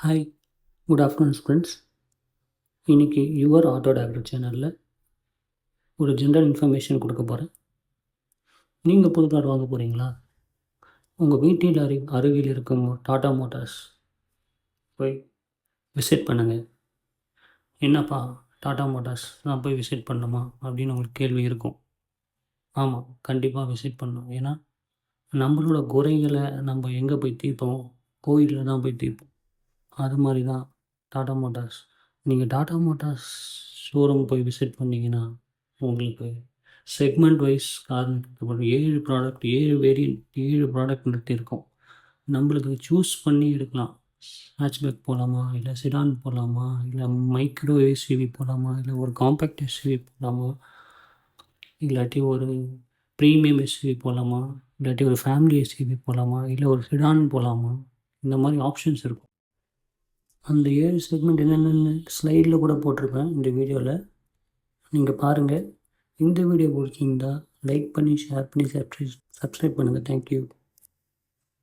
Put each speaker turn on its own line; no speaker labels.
Hi, good afternoon students. இன்றைக்கி your auto driver சேனலில் ஒரு ஜென்ரல் இன்ஃபர்மேஷன் கொடுக்க போகிறேன். நீங்கள் புது கார் வாங்க போகிறீங்களா? உங்கள் வீட்டில் அருகில் இருக்கும் டாடா மோட்டார்ஸ் போய் விசிட் பண்ணுங்கள். என்னப்பா டாடா மோட்டார்ஸ் நான் போய் விசிட் பண்ணணுமா அப்படின்னு உங்களுக்கு கேள்வி இருக்கும். ஆமாம், கண்டிப்பாக விசிட் பண்ணணும். ஏன்னா நம்மளோட குறைகளை நம்ம எங்கே போய் தீர்ப்போம்? கோயிலில் தான் போய் தீர்ப்போம். அது மாதிரி தான் டாடா மோட்டார்ஸ். நீங்கள் டாடா மோட்டார்ஸ் ஷோரூம் போய் விசிட் பண்ணிங்கன்னா உங்களுக்கு segment wise car 7 product 7 variant 7 product நிறுத்தியிருக்கோம். நம்மளுக்கு சூஸ் பண்ணி எடுக்கலாம். ஹேட்ச்பேக் போகலாமா, இல்லை சிடான் போகலாமா, இல்லை மைக்ரோ எஸ்யூவி போகலாமா, இல்லை ஒரு காம்பேக்ட் எஸ்யூவி போகலாமா, இல்லாட்டி ஒரு ப்ரீமியம் எஸ்யூவி போகலாமா, இல்லாட்டி ஒரு ஃபேமிலி எஸ்யூவி போகலாமா, இல்லை ஒரு சிடான் போகலாமா, இந்த மாதிரி ஆப்ஷன்ஸ் இருக்கும். அந்த 7 செக்மெண்ட் என்னென்னு ஸ்லைடில் கூட போட்டிருப்பேன் இந்த வீடியோவில். நீங்கள் பாருங்கள். இந்த வீடியோ பிடிச்சிருந்தா லைக் பண்ணி, ஷேர் பண்ணி, சப்ஸ்கிரைப் பண்ணுங்கள். தேங்க்யூ.